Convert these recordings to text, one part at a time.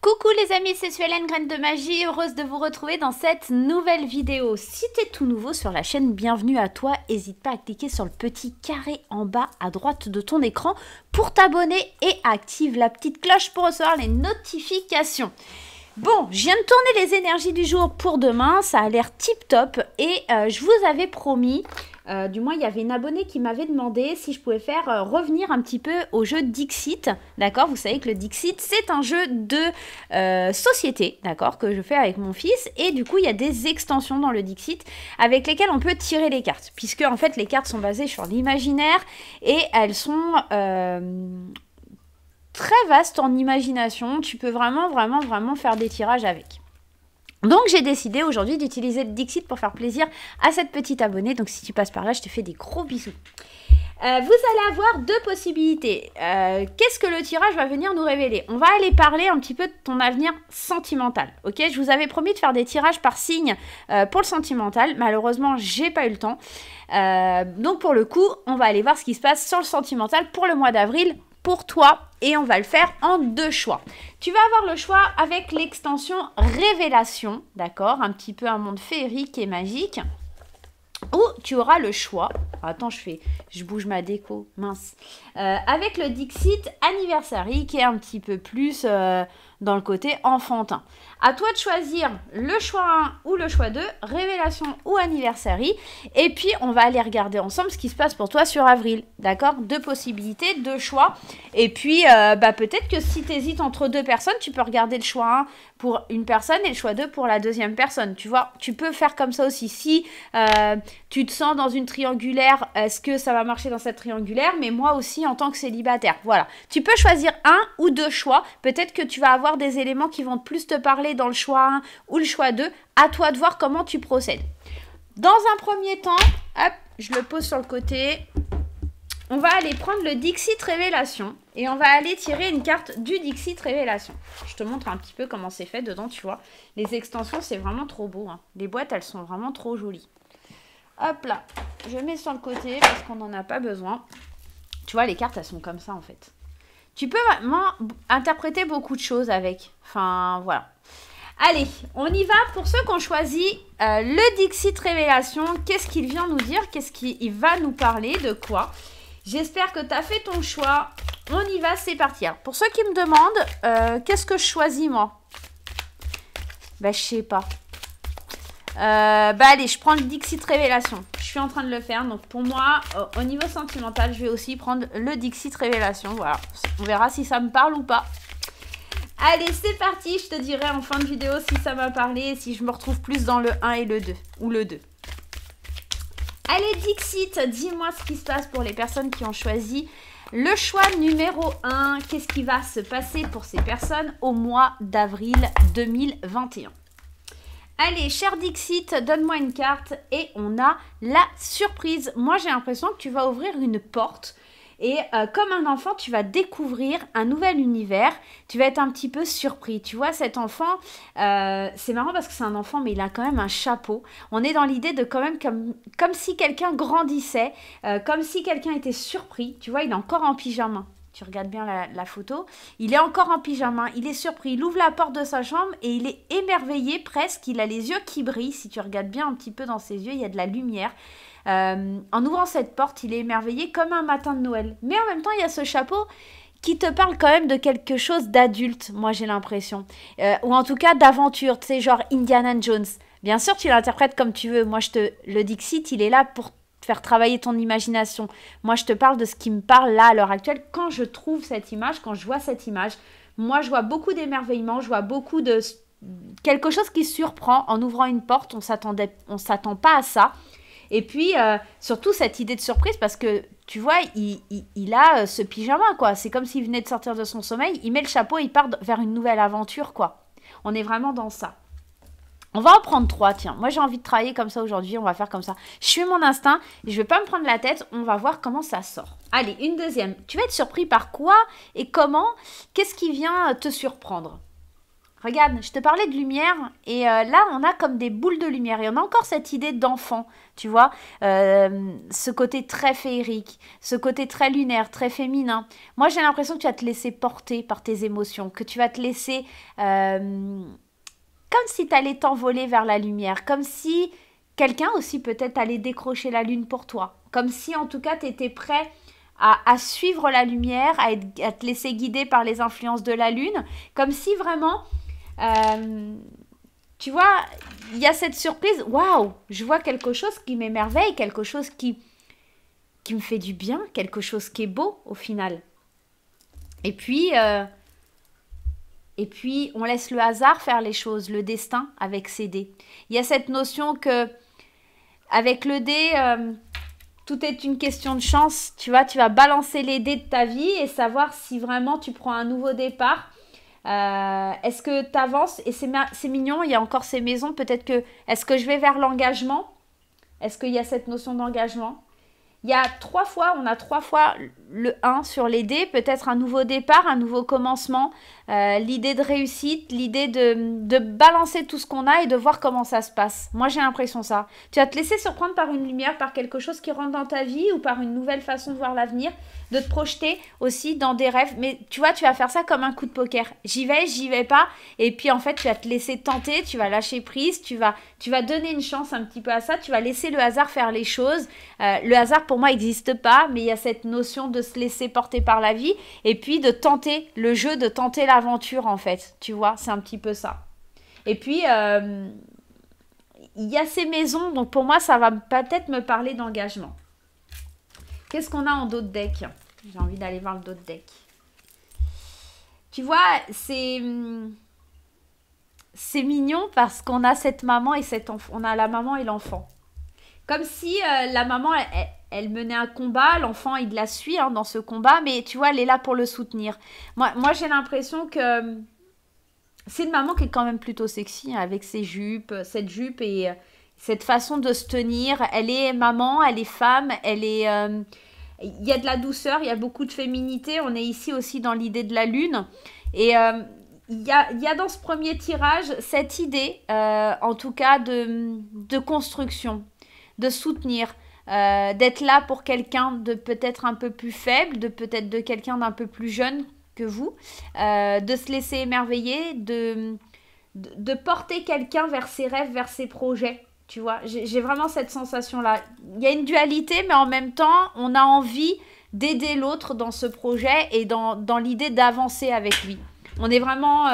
Coucou les amis, c'est Suelen, Graine de Magie, heureuse de vous retrouver dans cette nouvelle vidéo. Si tu es tout nouveau sur la chaîne, bienvenue à toi. N'hésite pas à cliquer sur le petit carré en bas à droite de ton écran pour t'abonner et active la petite cloche pour recevoir les notifications. Bon, je viens de tourner les énergies du jour pour demain, ça a l'air tip top et je vous avais promis, du moins il y avait une abonnée qui m'avait demandé si je pouvais faire revenir un petit peu au jeu Dixit, d'accord? Vous savez que le Dixit c'est un jeu de société, d'accord, que je fais avec mon fils et du coup il y a des extensions dans le Dixit avec lesquelles on peut tirer les cartes, puisque en fait les cartes sont basées sur l'imaginaire et elles sont... très vaste en imagination, tu peux vraiment faire des tirages avec. Donc j'ai décidé aujourd'hui d'utiliser le Dixit pour faire plaisir à cette petite abonnée, donc si tu passes par là, je te fais des gros bisous. Vous allez avoir deux possibilités. Qu'est-ce que le tirage va venir nous révéler? On va aller parler un petit peu de ton avenir sentimental, ok? Je vous avais promis de faire des tirages par signe pour le sentimental, malheureusement j'ai pas eu le temps. Donc pour le coup, on va aller voir ce qui se passe sur le sentimental pour le mois d'avril, pour toi, et on va le faire en deux choix. Tu vas avoir le choix avec l'extension Révélation, d'accord, un petit peu un monde féerique et magique, ou tu auras le choix, attends je bouge ma déco, mince, avec le Dixit Anniversary qui est un petit peu plus dans le côté enfantin. À toi de choisir le choix 1 ou le choix 2, Révélation ou Anniversary. Et puis, on va aller regarder ensemble ce qui se passe pour toi sur avril. D'accord? Deux possibilités, deux choix. Et puis, peut-être que si tu hésites entre deux personnes, tu peux regarder le choix 1 pour une personne et le choix 2 pour la deuxième personne. Tu vois, tu peux faire comme ça aussi. Si tu te sens dans une triangulaire, est-ce que ça va marcher dans cette triangulaire? Mais moi aussi, en tant que célibataire. Voilà. Tu peux choisir un ou deux choix. Peut-être que tu vas avoir des éléments qui vont plus te parler dans le choix 1 ou le choix 2, à toi de voir comment tu procèdes. Dans un premier temps, hop, je le pose sur le côté. On va aller prendre le Dixit Révélation et on va aller tirer une carte du Dixit Révélation. Je te montre un petit peu comment c'est fait dedans, tu vois. Les extensions, c'est vraiment trop beau, hein. Les boîtes, elles sont vraiment trop jolies. Hop là, je mets sur le côté parce qu'on n'en a pas besoin. Tu vois, les cartes, elles sont comme ça en fait. Tu peux vraiment interpréter beaucoup de choses avec. Enfin, voilà. Allez, on y va. Pour ceux qui ont choisi le Dixit Révélation, qu'est-ce qu'il vient nous dire? Qu'est-ce qu'il va nous parler? De quoi? J'espère que tu as fait ton choix. On y va, c'est parti. Alors, pour ceux qui me demandent, qu'est-ce que je choisis, moi? Ben, je sais pas. Allez, je prends le Dixit Révélation. Je suis en train de le faire. Donc, pour moi, au niveau sentimental, je vais aussi prendre le Dixit Révélation. Voilà. On verra si ça me parle ou pas. Allez, c'est parti. Je te dirai en fin de vidéo si ça m'a parlé et si je me retrouve plus dans le 1 et le 2. Ou le 2. Allez, Dixit, dis-moi ce qui se passe pour les personnes qui ont choisi le choix numéro 1. Qu'est-ce qui va se passer pour ces personnes au mois d'avril 2021? Allez, cher Dixit, donne-moi une carte et on a la surprise. Moi, j'ai l'impression que tu vas ouvrir une porte et comme un enfant, tu vas découvrir un nouvel univers. Tu vas être un petit peu surpris. Tu vois, cet enfant, c'est marrant parce que c'est un enfant, mais il a quand même un chapeau. On est dans l'idée de quand même comme si quelqu'un grandissait, comme si quelqu'un était surpris. Tu vois, il est encore en pyjama. Tu regardes bien la photo, il est encore en pyjama, il est surpris, il ouvre la porte de sa chambre et il est émerveillé presque, il a les yeux qui brillent, si tu regardes bien un petit peu dans ses yeux, il y a de la lumière. En ouvrant cette porte, il est émerveillé comme un matin de Noël. Mais en même temps, il y a ce chapeau qui te parle quand même de quelque chose d'adulte, moi j'ai l'impression. Ou en tout cas d'aventure, tu sais, genre Indiana Jones. Bien sûr, tu l'interprètes comme tu veux. Moi, le Dixit, il est là pour faire travailler ton imagination. Moi, je te parle de ce qui me parle là, à l'heure actuelle, quand je trouve cette image, quand je vois cette image. Moi, je vois beaucoup d'émerveillement, je vois beaucoup de... quelque chose qui surprend en ouvrant une porte, on s'attend pas à ça. Et puis, surtout cette idée de surprise, parce que, tu vois, il a ce pyjama, quoi. C'est comme s'il venait de sortir de son sommeil, il met le chapeau, il part vers une nouvelle aventure, quoi. On est vraiment dans ça. On va en prendre 3, tiens. Moi, j'ai envie de travailler comme ça aujourd'hui. On va faire comme ça. Je suis mon instinct. Je ne vais pas me prendre la tête. On va voir comment ça sort. Allez, une deuxième. Tu vas être surpris par quoi et comment? Qu'est-ce qui vient te surprendre? Regarde, je te parlais de lumière et là, on a comme des boules de lumière. Et on a encore cette idée d'enfant, tu vois, ce côté très féerique, ce côté très lunaire, très féminin. Moi, j'ai l'impression que tu vas te laisser porter par tes émotions, que tu vas te laisser comme si tu allais t'envoler vers la lumière, comme si quelqu'un aussi peut-être allait décrocher la lune pour toi, comme si en tout cas tu étais prêt à suivre la lumière, à te laisser guider par les influences de la lune, comme si vraiment euh, tu vois, il y a cette surprise. Waouh, je vois quelque chose qui m'émerveille, quelque chose qui me fait du bien, quelque chose qui est beau au final. Et puis, euh, et puis, on laisse le hasard faire les choses, le destin avec ses dés. Il y a cette notion que, avec le dé, tout est une question de chance. Tu vois, tu vas balancer les dés de ta vie et savoir si vraiment tu prends un nouveau départ. Est-ce que tu avances? Et c'est mignon, il y a encore ces maisons. Peut-être que, est-ce que je vais vers l'engagement? Est-ce qu'il y a cette notion d'engagement? Il y a on a 3 fois le un sur les dés, peut-être un nouveau départ, un nouveau commencement, l'idée de réussite, l'idée de balancer tout ce qu'on a et de voir comment ça se passe. Moi, j'ai l'impression ça. Tu vas te laisser surprendre par une lumière, par quelque chose qui rentre dans ta vie ou par une nouvelle façon de voir l'avenir, de te projeter aussi dans des rêves. Mais tu vois, tu vas faire ça comme un coup de poker. J'y vais pas. Et puis, en fait, tu vas te laisser tenter, tu vas lâcher prise, tu vas donner une chance un petit peu à ça, tu vas laisser le hasard faire les choses. Le hasard, pour moi, n'existe pas, mais il y a cette notion de se laisser porter par la vie et puis de tenter le jeu, de tenter l'aventure, en fait. Tu vois, c'est un petit peu ça. Et puis, il y a ces maisons, donc pour moi, ça va peut-être me parler d'engagement. Qu'est-ce qu'on a en dos de deck? J'ai envie d'aller voir le dos de deck. Tu vois, c'est mignon parce qu'on a cette maman et cet enfant. On a la maman et l'enfant. Comme si la maman, elle menait un combat, l'enfant, il la suit dans ce combat, mais tu vois, elle est là pour le soutenir. Moi j'ai l'impression que c'est une maman qui est quand même plutôt sexy, avec cette jupe et cette façon de se tenir. Elle est maman, elle est femme, elle est... il y a de la douceur, il y a beaucoup de féminité. On est ici aussi dans l'idée de la lune. Et il y a dans ce premier tirage cette idée, en tout cas, de construction, de soutenir, d'être là pour quelqu'un de peut-être un peu plus faible, de quelqu'un d'un peu plus jeune que vous, de se laisser émerveiller, de porter quelqu'un vers ses rêves, vers ses projets. Tu vois, j'ai vraiment cette sensation-là. Il y a une dualité, mais en même temps, on a envie d'aider l'autre dans ce projet et dans l'idée d'avancer avec lui. On est vraiment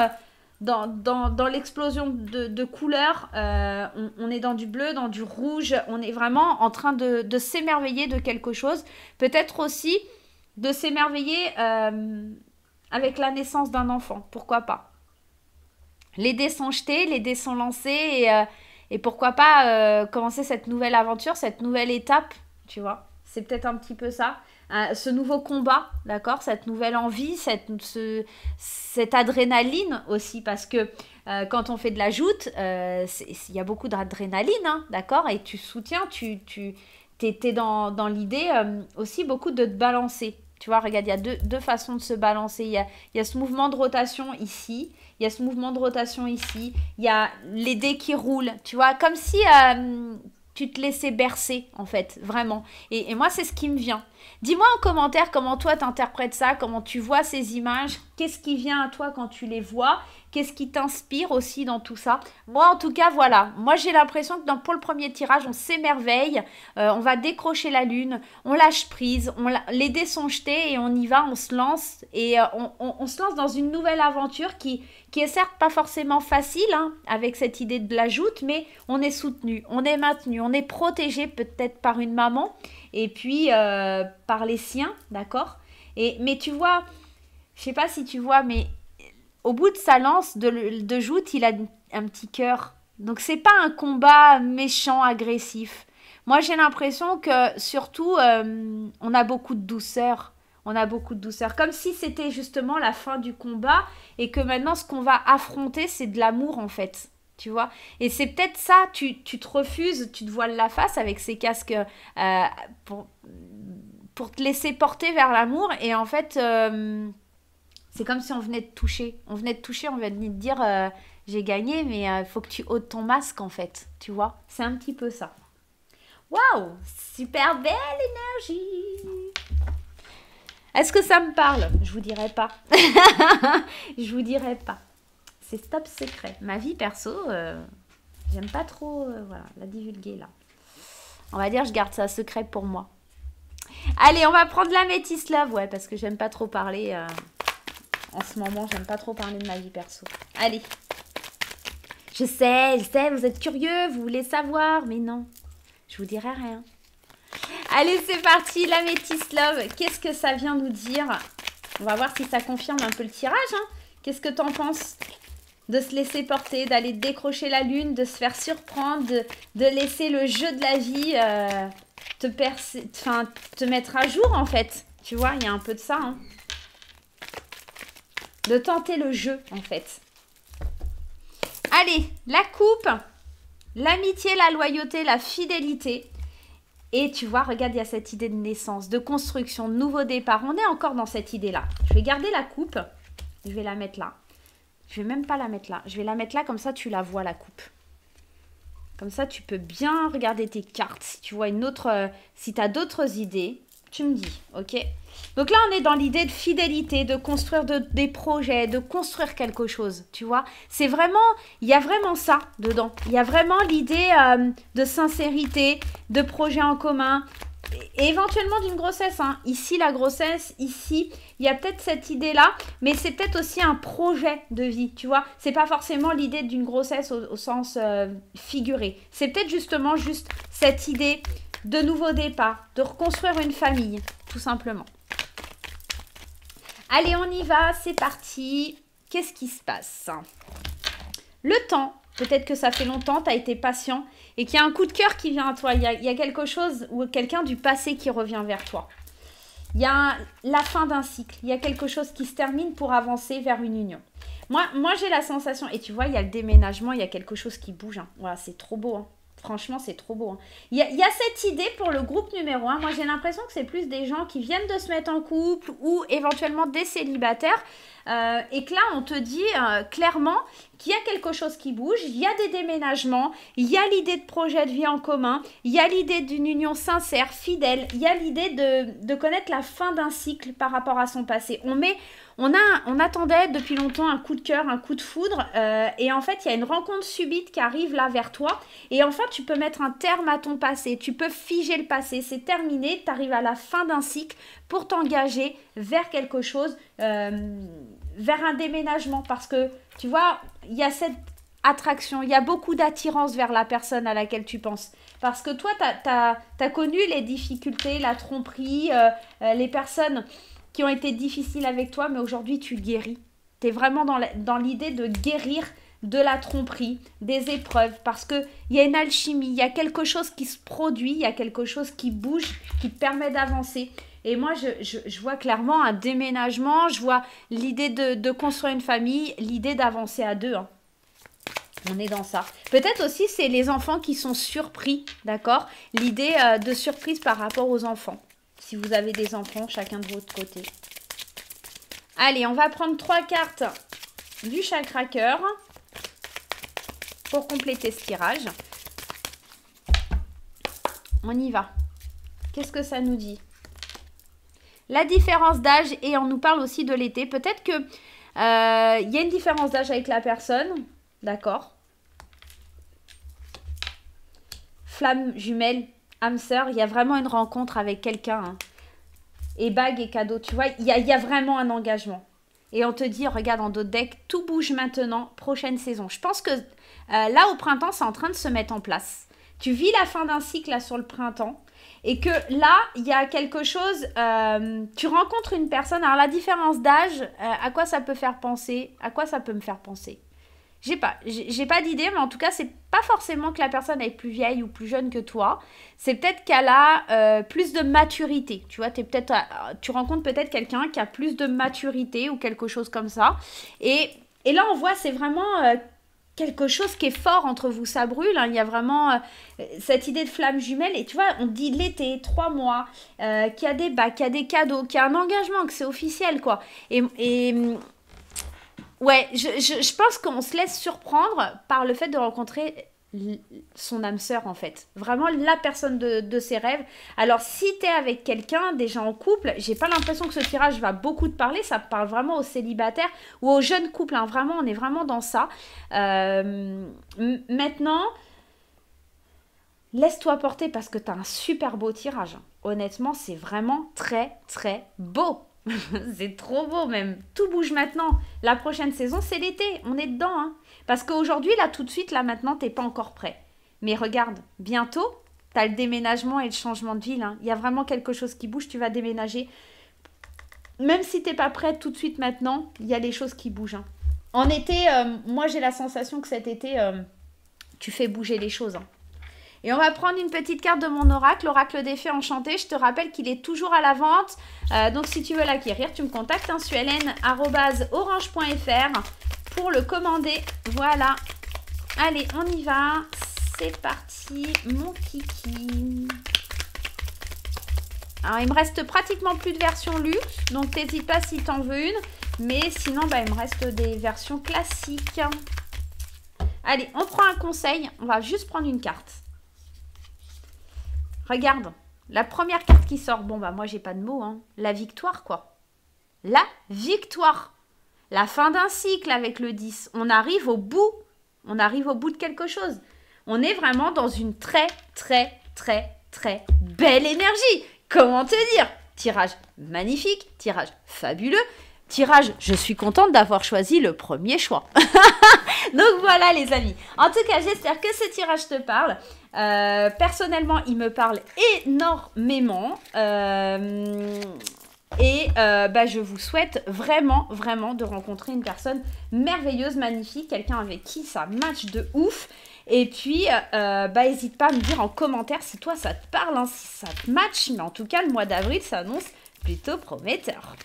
dans l'explosion de couleurs. On est dans du bleu, dans du rouge. On est vraiment en train de s'émerveiller de quelque chose. Peut-être aussi de s'émerveiller avec la naissance d'un enfant. Pourquoi pas? Les dés sont jetés, les dés sont lancés et pourquoi pas commencer cette nouvelle aventure, cette nouvelle étape, tu vois. C'est peut-être un petit peu ça. Ce nouveau combat, d'accord, cette nouvelle envie, cette adrénaline aussi, parce que quand on fait de la joute, il y a beaucoup d'adrénaline, d'accord, et tu soutiens, t'es dans l'idée aussi beaucoup de te balancer. Tu vois, regarde, il y a deux façons de se balancer. Il y a ce mouvement de rotation ici, il y a ce mouvement de rotation ici, il y a les dés qui roulent, tu vois, comme si tu te laissais bercer, en fait, vraiment. Et moi, c'est ce qui me vient. Dis-moi en commentaire comment toi t'interprètes ça, comment tu vois ces images, qu'est-ce qui vient à toi quand tu les vois, qu'est-ce qui t'inspire aussi dans tout ça. Moi en tout cas voilà, moi j'ai l'impression que pour le premier tirage on s'émerveille, on va décrocher la lune, on lâche prise, les dés sont jetés et on y va, on se lance et on se lance dans une nouvelle aventure qui est certes pas forcément facile avec cette idée de la joute, mais on est soutenu, on est maintenu, on est protégé peut-être par une maman et puis par les siens, d'accord. Mais tu vois, je sais pas si tu vois, mais au bout de sa lance de joute, il a un petit cœur. Donc c'est pas un combat méchant, agressif. Moi j'ai l'impression que surtout on a beaucoup de douceur. On a beaucoup de douceur. Comme si c'était justement la fin du combat et que maintenant ce qu'on va affronter c'est de l'amour en fait. Tu vois? Et c'est peut-être ça, tu te refuses, tu te voiles la face avec ces casques pour te laisser porter vers l'amour. Et en fait, C'est comme si on venait de toucher. On venait de toucher, on venait de dire j'ai gagné, mais il faut que tu ôtes ton masque en fait. Tu vois? C'est un petit peu ça. Waouh! Super belle énergie! Est-ce que ça me parle? Je vous dirai pas. Je vous dirai pas. C'est top secret. Ma vie perso, j'aime pas trop voilà, la divulguer là. On va dire je garde ça secret pour moi. Allez, on va prendre la métisse love. Ouais, parce que j'aime pas trop parler. En ce moment, j'aime pas trop parler de ma vie perso. Allez. Je sais, vous êtes curieux, vous voulez savoir, mais non. Je vous dirai rien. Allez, c'est parti, la métisse love. Qu'est-ce que ça vient nous dire? On va voir si ça confirme un peu le tirage. Hein. Qu'est-ce que t'en penses? De se laisser porter, d'aller décrocher la lune, de se faire surprendre, de laisser le jeu de la vie te mettre à jour, en fait. Tu vois, il y a un peu de ça. Hein. De tenter le jeu, en fait. Allez, la coupe, l'amitié, la loyauté, la fidélité. Et tu vois, regarde, il y a cette idée de naissance, de construction, de nouveau départ. On est encore dans cette idée-là. Je vais garder la coupe. Je vais la mettre là. Je vais même pas la mettre là. Je vais la mettre là, comme ça, tu la vois, la coupe. Comme ça, tu peux bien regarder tes cartes. Si tu vois une autre... si tu as d'autres idées, tu me dis, ok? Donc là, on est dans l'idée de fidélité, de construire des projets, de construire quelque chose, tu vois. C'est vraiment, il y a vraiment ça dedans. Il y a vraiment l'idée de sincérité, de projet en commun et éventuellement d'une grossesse. Hein. Ici, la grossesse, ici, il y a peut-être cette idée-là, mais c'est peut-être aussi un projet de vie, tu vois. C'est pas forcément l'idée d'une grossesse au sens figuré. C'est peut-être justement juste cette idée de nouveau départ, de reconstruire une famille, tout simplement. Allez, on y va, c'est parti. Qu'est-ce qui se passe? Le temps, peut-être que ça fait longtemps, tu as été patient et qu'il y a un coup de cœur qui vient à toi. Il y a quelque chose ou quelqu'un du passé qui revient vers toi. Il y a la fin d'un cycle. Il y a quelque chose qui se termine pour avancer vers une union. Moi j'ai la sensation, et tu vois, il y a le déménagement, il y a quelque chose qui bouge. Hein. Voilà, c'est trop beau. Hein. Franchement, c'est trop beau. Hein. Il y a cette idée pour le groupe numéro 1. Moi, j'ai l'impression que c'est plus des gens qui viennent de se mettre en couple ou éventuellement des célibataires. Et que là, on te dit clairement qu'il y a quelque chose qui bouge. Il y a des déménagements. Il y a l'idée de projet de vie en commun. Il y a l'idée d'une union sincère, fidèle. Il y a l'idée de connaître la fin d'un cycle par rapport à son passé. On attendait depuis longtemps un coup de cœur, un coup de foudre. Et en fait, il y a une rencontre subite qui arrive là vers toi. Et enfin, tu peux mettre un terme à ton passé. Tu peux figer le passé. C'est terminé. Tu arrives à la fin d'un cycle pour t'engager vers quelque chose, vers un déménagement. Parce que, tu vois, il y a cette attraction. Il y a beaucoup d'attirance vers la personne à laquelle tu penses. Parce que toi, t'as connu les difficultés, la tromperie, les personnes qui ont été difficiles avec toi, mais aujourd'hui, tu guéris. Tu es vraiment dans l'idée de guérir de la tromperie, des épreuves, parce qu'il y a une alchimie, il y a quelque chose qui se produit, il y a quelque chose qui bouge, qui te permet d'avancer. Et moi, je vois clairement un déménagement, je vois l'idée de construire une famille, l'idée d'avancer à deux. Hein. On est dans ça. Peut-être aussi, c'est les enfants qui sont surpris, d'accord? L'idée de surprise par rapport aux enfants. Si vous avez des enfants, chacun de votre côté. Allez, on va prendre 3 cartes du chakra cœur pour compléter ce tirage. On y va. Qu'est-ce que ça nous dit? La différence d'âge, et on nous parle aussi de l'été. Peut-être que y a une différence d'âge avec la personne. D'accord. Flamme jumelle, âme sœur, il y a vraiment une rencontre avec quelqu'un. Hein. Et bague et cadeau, tu vois, il y a vraiment un engagement. Et on te dit, regarde en dos de deck, tout bouge maintenant, prochaine saison. Je pense que là, au printemps, c'est en train de se mettre en place. Tu vis la fin d'un cycle là sur le printemps. Et que là, il y a quelque chose, tu rencontres une personne. Alors la différence d'âge, à quoi ça peut faire penser? À quoi ça peut me faire penser? J'ai pas d'idée, mais en tout cas, c'est pas forcément que la personne est plus vieille ou plus jeune que toi. C'est peut-être qu'elle a plus de maturité. Tu vois, tu rencontres peut-être quelqu'un qui a plus de maturité ou quelque chose comme ça. Et là, on voit, c'est vraiment quelque chose qui est fort entre vous, ça brûle, hein. Il y a vraiment cette idée de flamme jumelle. Et tu vois, on dit l'été, 3 mois, qu'il y a des bacs, qu'il y a des cadeaux, qu'il y a un engagement, que c'est officiel, quoi. Ouais, je pense qu'on se laisse surprendre par le fait de rencontrer son âme sœur, en fait. Vraiment la personne de ses rêves. Alors, si t'es avec quelqu'un, déjà en couple, j'ai pas l'impression que ce tirage va beaucoup te parler. Ça parle vraiment aux célibataires ou aux jeunes couples, hein. Vraiment, on est vraiment dans ça. Maintenant, laisse-toi porter parce que t'as un super beau tirage. Honnêtement, c'est vraiment très, très beau. C'est trop beau même. Tout bouge maintenant. La prochaine saison, c'est l'été. On est dedans, hein. Parce qu'aujourd'hui, là, tout de suite, là, maintenant, t'es pas encore prêt. Mais regarde, bientôt, t'as le déménagement et le changement de ville, hein. Il y a vraiment quelque chose qui bouge. Tu vas déménager. Même si t'es pas prête tout de suite maintenant, il y a les choses qui bougent, hein. En été, moi, j'ai la sensation que cet été, tu fais bouger les choses, hein. Et on va prendre une petite carte de mon oracle, l'oracle des fées enchanté. Je te rappelle qu'il est toujours à la vente. Donc, si tu veux l'acquérir, tu me contactes, hein, sur hélène@orange.fr pour le commander. Voilà. Allez, on y va. C'est parti, mon kiki. Alors, il me reste pratiquement plus de versions luxe. Donc, n'hésite pas si tu en veux une. Mais sinon, bah, il me reste des versions classiques. Allez, on prend un conseil. On va juste prendre une carte. Regarde, la première carte qui sort, bon bah moi j'ai pas de mots, hein. La victoire quoi. La victoire. La fin d'un cycle avec le 10. On arrive au bout. On arrive au bout de quelque chose. On est vraiment dans une très très très très belle énergie. Comment te dire? Tirage magnifique, tirage fabuleux. Tirage, je suis contente d'avoir choisi le premier choix. Donc voilà les amis. En tout cas, j'espère que ce tirage te parle. Personnellement, il me parle énormément. Bah, je vous souhaite vraiment, vraiment de rencontrer une personne merveilleuse, magnifique, quelqu'un avec qui ça match de ouf. Et puis, bah, n'hésite pas à me dire en commentaire si toi ça te parle, hein, si ça te match. Mais en tout cas, le mois d'avril s'annonce plutôt prometteur.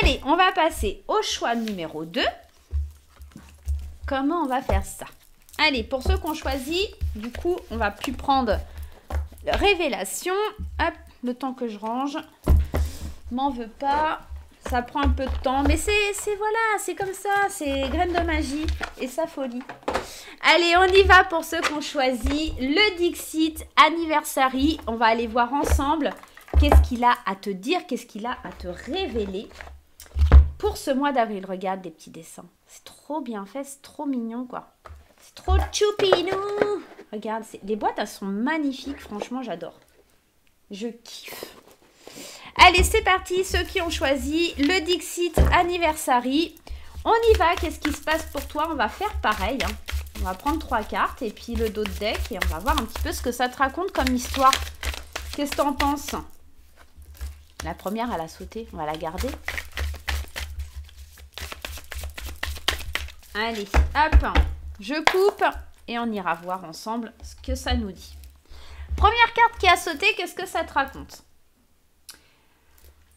Allez, on va passer au choix numéro 2. Comment on va faire ça? Allez, pour ceux qui ont choisi, du coup, on va plus prendre révélation. Hop, le temps que je range. M'en veux pas. Ça prend un peu de temps. Mais voilà, c'est comme ça. C'est graine de magie et sa folie. Allez, on y va pour ceux qui ont choisi le Dixit Anniversary. On va aller voir ensemble qu'est-ce qu'il a à te dire, qu'est-ce qu'il a à te révéler. Pour ce mois d'avril, regarde les petits dessins. C'est trop bien fait, c'est trop mignon, quoi. C'est trop choupinou. Regarde, les boîtes, elles sont magnifiques. Franchement, j'adore. Je kiffe. Allez, c'est parti. Ceux qui ont choisi le Dixit Anniversary. On y va. Qu'est-ce qui se passe pour toi? On va faire pareil, hein. On va prendre 3 cartes et puis le dos de deck. Et on va voir un petit peu ce que ça te raconte comme histoire. Qu'est-ce que t'en penses? La première, elle a sauté. On va la garder. Allez, hop, je coupe et on ira voir ensemble ce que ça nous dit. Première carte qui a sauté, qu'est-ce que ça te raconte?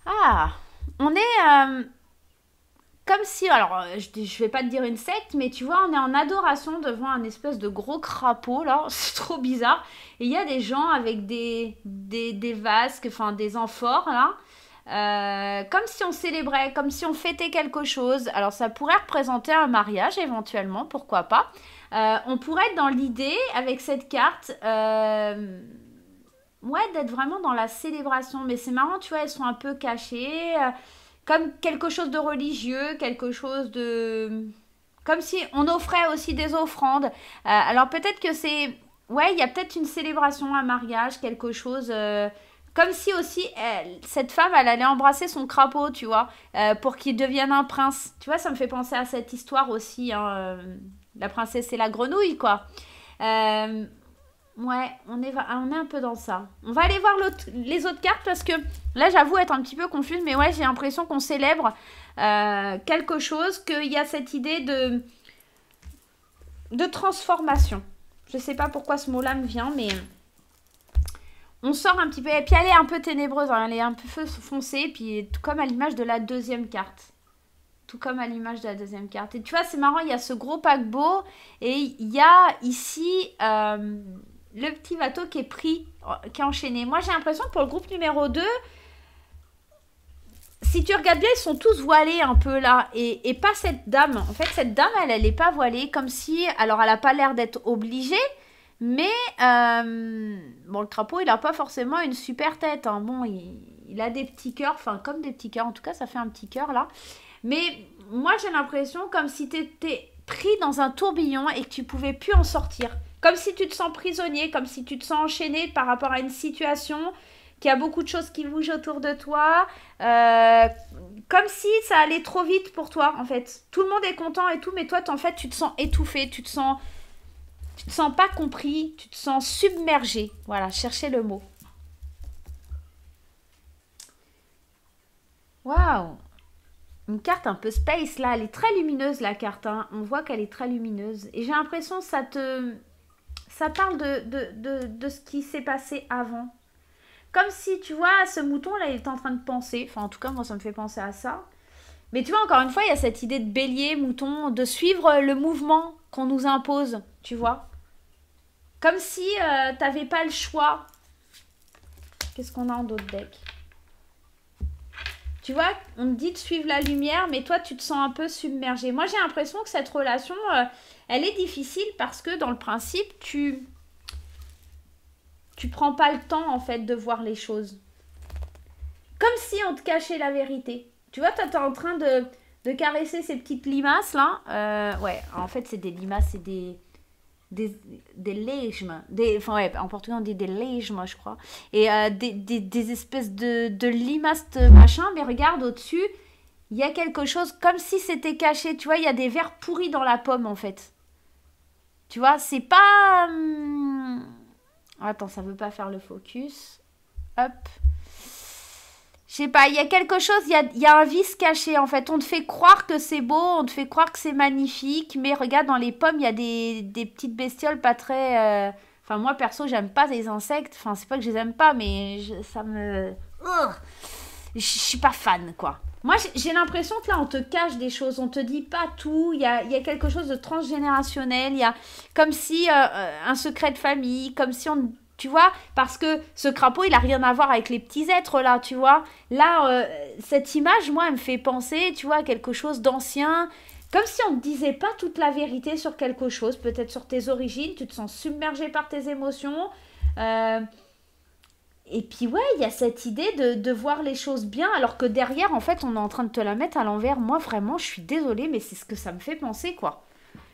Ah, on est comme si, alors je vais pas te dire une secte, mais tu vois, on est en adoration devant un espèce de gros crapaud, là, c'est trop bizarre. Et il y a des gens avec des vases, enfin des amphores, là. Comme si on célébrait, comme si on fêtait quelque chose. Alors ça pourrait représenter un mariage éventuellement, pourquoi pas. On pourrait être dans l'idée avec cette carte, ouais, d'être vraiment dans la célébration. Mais c'est marrant, tu vois, elles sont un peu cachées, comme quelque chose de religieux, quelque chose de... Comme si on offrait aussi des offrandes. Alors peut-être que c'est... Ouais, il y a peut-être une célébration, un mariage, quelque chose... Comme si aussi, cette femme, elle allait embrasser son crapaud, tu vois, pour qu'il devienne un prince. Tu vois, ça me fait penser à cette histoire aussi, hein, la princesse et la grenouille, quoi. Ouais, on est un peu dans ça. On va aller voir les autres cartes parce que là, j'avoue être un petit peu confuse, mais ouais, j'ai l'impression qu'on célèbre quelque chose, qu'il y a cette idée de transformation. Je sais pas pourquoi ce mot-là me vient, mais... On sort un petit peu, et puis elle est un peu ténébreuse, hein, elle est un peu foncée, puis comme à l'image de la deuxième carte. Tout comme à l'image de la deuxième carte. Et tu vois, c'est marrant, il y a ce gros paquebot et il y a ici le petit bateau qui est pris, qui est enchaîné. Moi, j'ai l'impression que pour le groupe numéro 2, si tu regardes bien, ils sont tous voilés un peu là. Et pas cette dame. En fait, cette dame, elle n'est pas voilée. Comme si... Alors, elle n'a pas l'air d'être obligée. Mais, bon, le crapaud, il n'a pas forcément une super tête. Hein. Bon, il a des petits cœurs. Enfin, comme des petits cœurs. En tout cas, ça fait un petit cœur là. Mais moi, j'ai l'impression comme si tu étais pris dans un tourbillon et que tu pouvais plus en sortir. Comme si tu te sens prisonnier. Comme si tu te sens enchaîné par rapport à une situation... qu'il y a beaucoup de choses qui bougent autour de toi, comme si ça allait trop vite pour toi, en fait. Tout le monde est content et tout, mais toi, en fait, tu te sens étouffé, tu te sens pas compris, tu te sens submergé. Voilà, cherchez le mot. Waouh! Une carte un peu space, là, elle est très lumineuse, la carte, hein. On voit qu'elle est très lumineuse. Et j'ai l'impression que ça parle de ce qui s'est passé avant. Comme si, tu vois, ce mouton-là, il est en train de penser. Enfin, en tout cas, moi, ça me fait penser à ça. Mais tu vois, encore une fois, il y a cette idée de bélier, mouton, de suivre le mouvement qu'on nous impose, tu vois. Comme si t'avais pas le choix. Qu'est-ce qu'on a en d'autres decks? Tu vois, on te dit de suivre la lumière, mais toi, tu te sens un peu submergé. Moi, j'ai l'impression que cette relation, elle est difficile parce que, dans le principe, tu prends pas le temps, en fait, de voir les choses. Comme si on te cachait la vérité. Tu vois, toi, t'es en train de caresser ces petites limaces, là. Ouais, en fait, c'est des limaces, c'est des leimes. Enfin, ouais, en portugais, on dit des leimes, je crois. Et des espèces de limaces de machin. Mais regarde, au-dessus, il y a quelque chose comme si c'était caché. Tu vois, il y a des vers pourris dans la pomme, en fait. Tu vois, c'est pas... Attends, ça veut pas faire le focus. Hop. Je sais pas, il y a quelque chose, il y a un vice caché en fait. On te fait croire que c'est beau, on te fait croire que c'est magnifique. Mais regarde, dans les pommes, il y a des petites bestioles pas très... Enfin, moi perso, j'aime pas les insectes. Enfin, c'est pas que je les aime pas, mais ça me... Je suis pas fan, quoi. Moi, j'ai l'impression que là, on te cache des choses. On te dit pas tout. Il y a quelque chose de transgénérationnel. Il y a comme si un secret de famille, comme si on... Tu vois, parce que ce crapaud, il a rien à voir avec les petits êtres, là, tu vois. Là, cette image, moi, elle me fait penser, tu vois, à quelque chose d'ancien. Comme si on ne disait pas toute la vérité sur quelque chose, peut-être sur tes origines. Tu te sens submergé par tes émotions. Et puis, ouais, il y a cette idée de voir les choses bien, alors que derrière, en fait, on est en train de te la mettre à l'envers. Moi, vraiment, je suis désolée, mais c'est ce que ça me fait penser, quoi.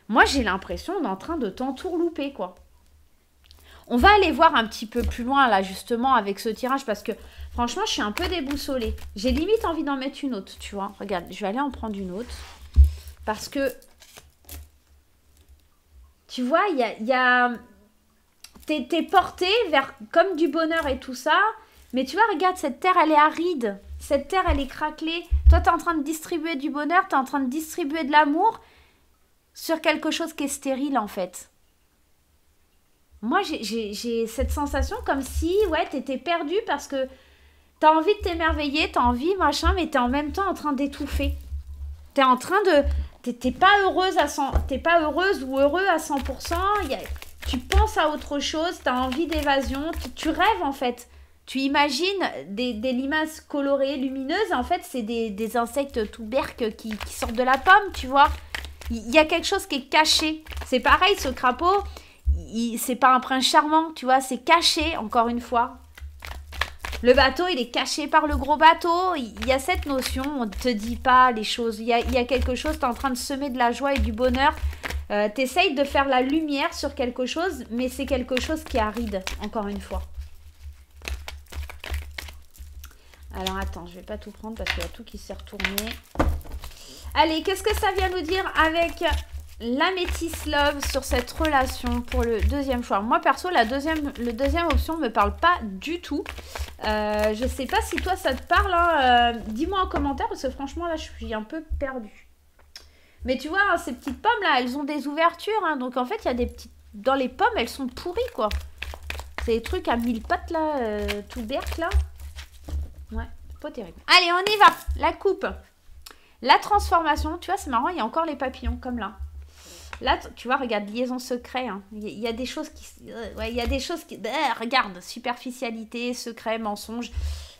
Moi, j'ai l'impression qu'on est en train de t'entourlouper, quoi. On va aller voir un petit peu plus loin, là, justement, avec ce tirage, parce que, franchement, je suis un peu déboussolée. J'ai limite envie d'en mettre une autre, tu vois. Regarde, je vais aller en prendre une autre. Parce que, tu vois, il y a... T'es porté vers, comme du bonheur et tout ça, mais tu vois, regarde, cette terre, elle est aride. Cette terre, elle est craquelée. Toi, t'es en train de distribuer du bonheur, t'es en train de distribuer de l'amour sur quelque chose qui est stérile, en fait. Moi, j'ai cette sensation comme si, ouais, t'étais perdu parce que t'as envie de t'émerveiller, t'as envie, machin, mais t'es en même temps en train d'étouffer. T'es en train de... T'es pas heureuse à 100... T'es pas heureuse ou heureux à 100%. Tu penses à autre chose, t'as envie d'évasion, tu rêves, en fait. Tu imagines des limaces colorées, lumineuses. En fait, c'est des insectes tout berques qui sortent de la pomme, tu vois. Il y a quelque chose qui est caché. C'est pareil, ce crapaud... C'est pas un prince charmant, tu vois, c'est caché, encore une fois. Le bateau, il est caché par le gros bateau. Il y a cette notion, on ne te dit pas les choses. Il y a quelque chose, tu es en train de semer de la joie et du bonheur. Tu essayes de faire la lumière sur quelque chose, mais c'est quelque chose qui est aride, encore une fois. Alors, attends, je vais pas tout prendre parce qu'il y a tout qui s'est retourné. Allez, qu'est-ce que ça vient nous dire avec... l'améthyste love sur cette relation pour le deuxième choix. Moi perso, le deuxième option me parle pas du tout. Je sais pas si toi ça te parle, hein. Dis-moi en commentaire parce que franchement là je suis un peu perdue. Mais tu vois, hein, ces petites pommes là, elles ont des ouvertures, hein, donc en fait il y a des petites... Dans les pommes, elles sont pourries, quoi. C'est des trucs à 1000 pattes là, tout berk là. Ouais, c'est pas terrible. Allez, on y va. La coupe. La transformation, tu vois, c'est marrant, il y a encore les papillons, comme là. Là, tu vois, regarde, liaison secret. Hein. Il y a des choses qui... ouais, il y a des choses qui... regarde, superficialité, secret, mensonge.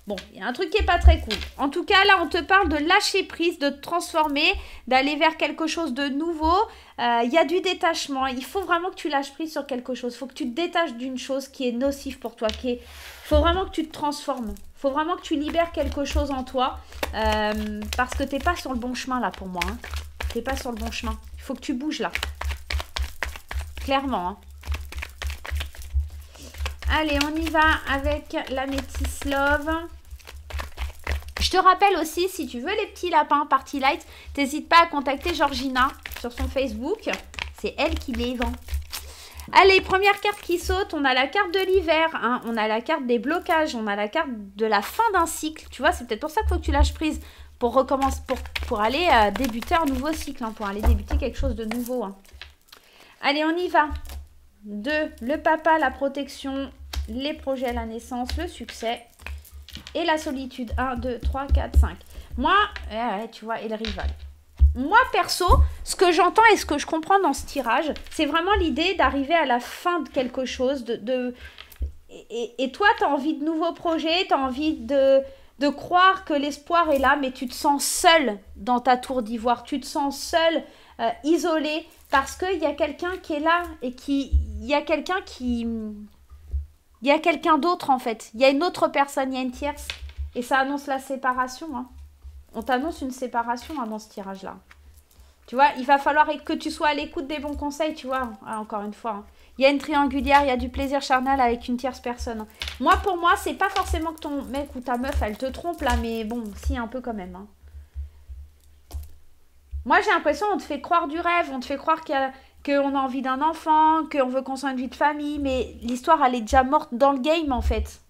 Bon, il y a un truc qui est pas très cool. En tout cas, là, on te parle de lâcher prise, de te transformer, d'aller vers quelque chose de nouveau. Il y a du détachement. Il faut vraiment que tu lâches prise sur quelque chose. Il faut que tu te détaches d'une chose qui est nocive pour toi. Il faut vraiment que tu te transformes. Il faut vraiment que tu libères quelque chose en toi. Parce que tu n'es pas sur le bon chemin, là, pour moi. Hein. Tu n'es pas sur le bon chemin. Il faut que tu bouges, là. Clairement, hein. Allez, on y va avec la Métis Love. Je te rappelle aussi, si tu veux les petits lapins Party Light, n'hésite pas à contacter Georgina sur son Facebook. C'est elle qui les vend. Allez, première carte qui saute, on a la carte de l'hiver, hein, on a la carte des blocages, on a la carte de la fin d'un cycle. Tu vois, c'est peut-être pour ça qu'il faut que tu lâches prise pour recommencer, pour aller débuter un nouveau cycle, hein, pour aller débuter quelque chose de nouveau. Hein. Allez, on y va. 2, le papa, la protection, les projets, la naissance, le succès et la solitude. 1, 2, 3, 4, 5. Moi, tu vois, et le rival. Moi, perso, ce que j'entends et ce que je comprends dans ce tirage, c'est vraiment l'idée d'arriver à la fin de quelque chose. Et toi, tu as envie de nouveaux projets, tu as envie de croire que l'espoir est là, mais tu te sens seul dans ta tour d'ivoire. Tu te sens seul, isolé, parce qu'il y a quelqu'un qui est là et il y a quelqu'un qui... Il y a quelqu'un d'autre, en fait. Il y a une autre personne, il y a une tierce. Et ça annonce la séparation. Hein. On t'annonce une séparation hein, dans ce tirage-là. Tu vois, il va falloir que tu sois à l'écoute des bons conseils, tu vois. Ah, encore une fois. Hein. Il y a une triangulière, il y a du plaisir charnel avec une tierce personne. Moi, pour moi, c'est pas forcément que ton mec ou ta meuf, elle te trompe, là. Mais bon, si, un peu quand même. Hein. Moi, j'ai l'impression qu'on te fait croire du rêve. On te fait croire qu'on a envie d'un enfant, qu'on veut construire une vie de famille, mais l'histoire, elle est déjà morte dans le game, en fait.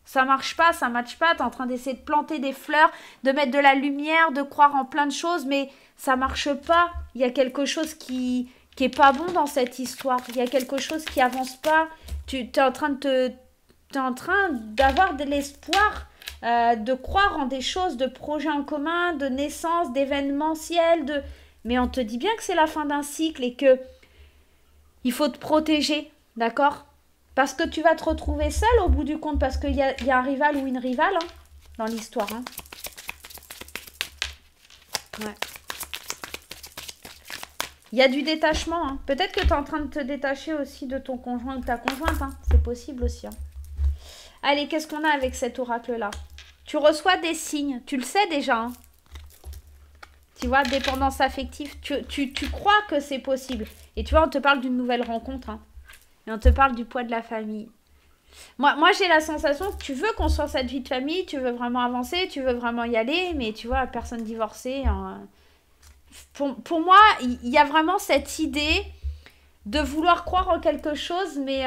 Ça marche pas, ça matche pas, t'es en train d'essayer de planter des fleurs, de mettre de la lumière, de croire en plein de choses, mais ça marche pas. Il y a quelque chose qui est pas bon dans cette histoire. Il y a quelque chose qui avance pas. T'es en train d'avoir de l'espoir, de croire en des choses, de projets en commun, de naissance, d'événementiel, mais on te dit bien que c'est la fin d'un cycle et que il faut te protéger, d'accord? Parce que tu vas te retrouver seule au bout du compte, parce qu'il y a un rival ou une rivale hein, dans l'histoire. Hein. Ouais. Il y a du détachement. Hein. Peut-être que tu es en train de te détacher aussi de ton conjoint ou de ta conjointe. Hein. C'est possible aussi. Hein. Allez, qu'est-ce qu'on a avec cet oracle-là? Tu reçois des signes. Tu le sais déjà. Hein. Tu vois, dépendance affective. Tu crois que c'est possible. Et tu vois, on te parle d'une nouvelle rencontre. Hein. Et on te parle du poids de la famille. Moi j'ai la sensation que tu veux construire cette vie de famille, tu veux vraiment avancer, tu veux vraiment y aller, mais tu vois, personne divorcée. Hein. Pour moi, il y a vraiment cette idée de vouloir croire en quelque chose, mais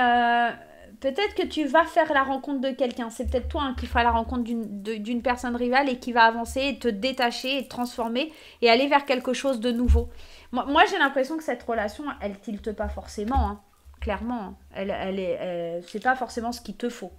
peut-être que tu vas faire la rencontre de quelqu'un. C'est peut-être toi hein, qui fera la rencontre d'une personne rivale et qui va avancer, et te détacher, et te transformer, et aller vers quelque chose de nouveau. Moi j'ai l'impression que cette relation, elle tilte pas forcément, hein. Clairement, c'est pas forcément ce qu'il te faut.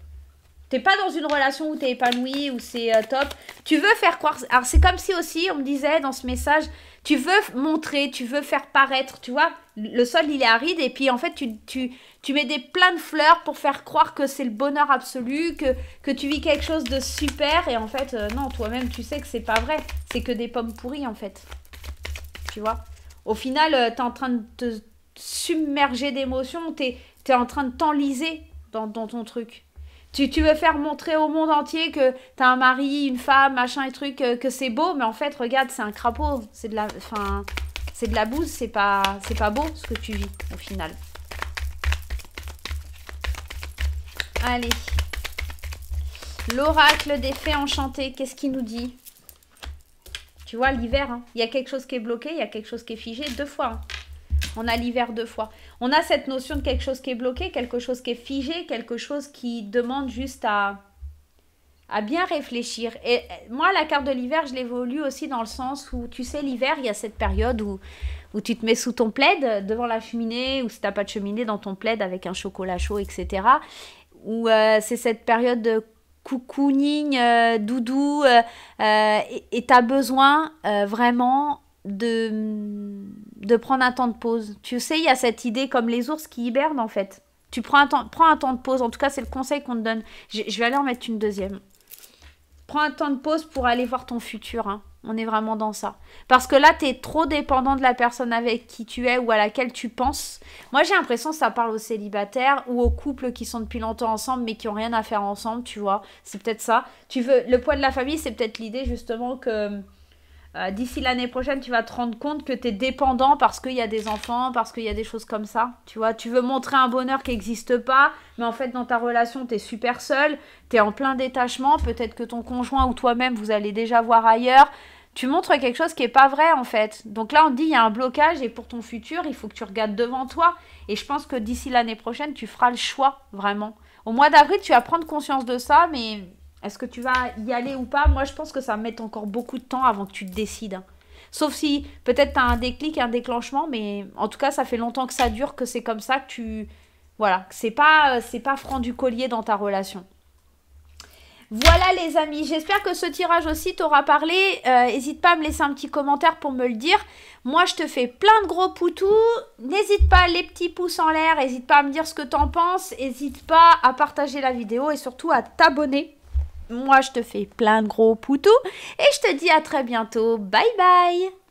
T'es pas dans une relation où t'es épanoui, où c'est top. Tu veux faire croire... Alors, c'est comme si aussi, on me disait dans ce message, tu veux montrer, tu veux faire paraître, tu vois. Le sol, il est aride et puis en fait, tu mets plein de fleurs pour faire croire que c'est le bonheur absolu, que tu vis quelque chose de super. Et en fait, non, toi-même, tu sais que c'est pas vrai. C'est que des pommes pourries, en fait. Tu vois. Au final, t'es en train de te submergé d'émotions, t'es en train de t'enliser dans ton truc. Tu veux faire montrer au monde entier que t'as un mari, une femme, machin et truc, que c'est beau, mais en fait, regarde, c'est un crapaud, c'est de la bouse, c'est pas beau ce que tu vis au final. Allez. L'oracle des fées enchantées, qu'est-ce qu'il nous dit? Tu vois, l'hiver, hein, il y a quelque chose qui est bloqué, il y a quelque chose qui est figé 2 fois. Hein. On a l'hiver 2 fois. On a cette notion de quelque chose qui est bloqué, quelque chose qui est figé, quelque chose qui demande juste à bien réfléchir. Et moi, la carte de l'hiver, je l'évolue aussi dans le sens où, tu sais, l'hiver, il y a cette période où tu te mets sous ton plaid devant la cheminée, ou si tu n'as pas de cheminée, dans ton plaid avec un chocolat chaud, etc. Où c'est cette période cocooning, doudou, et tu as besoin vraiment de prendre un temps de pause. Tu sais, il y a cette idée comme les ours qui hibernent en fait. Tu prends un temps de pause. En tout cas, c'est le conseil qu'on te donne. Je vais aller en mettre une deuxième. Prends un temps de pause pour aller voir ton futur. Hein. On est vraiment dans ça. Parce que là, tu es trop dépendant de la personne avec qui tu es ou à laquelle tu penses. Moi, j'ai l'impression que ça parle aux célibataires ou aux couples qui sont depuis longtemps ensemble mais qui n'ont rien à faire ensemble, tu vois. C'est peut-être ça. Le poids de la famille, c'est peut-être l'idée justement que d'ici l'année prochaine, tu vas te rendre compte que tu es dépendant parce qu'il y a des enfants, parce qu'il y a des choses comme ça. Tu vois, tu veux montrer un bonheur qui n'existe pas, mais en fait, dans ta relation, tu es super seul, tu es en plein détachement. Peut-être que ton conjoint ou toi-même, vous allez déjà voir ailleurs. Tu montres quelque chose qui n'est pas vrai, en fait. Donc là, on te dit, il y a un blocage et pour ton futur, il faut que tu regardes devant toi. Et je pense que d'ici l'année prochaine, tu feras le choix, vraiment. Au mois d'avril, tu vas prendre conscience de ça, mais... Est-ce que tu vas y aller ou pas? Moi, je pense que ça va mettre encore beaucoup de temps avant que tu te décides. Hein. Sauf si peut-être tu as un déclic, un déclenchement, mais en tout cas, ça fait longtemps que ça dure, que c'est comme ça que tu... Voilà, que c'est pas franc du collier dans ta relation. Voilà les amis, j'espère que ce tirage aussi t'aura parlé. N'hésite pas à me laisser un petit commentaire pour me le dire. Moi, je te fais plein de gros poutous. N'hésite pas, les petits pouces en l'air. N'hésite pas à me dire ce que t'en penses. N'hésite pas à partager la vidéo et surtout à t'abonner. Moi, je te fais plein de gros poutous et je te dis à très bientôt. Bye bye!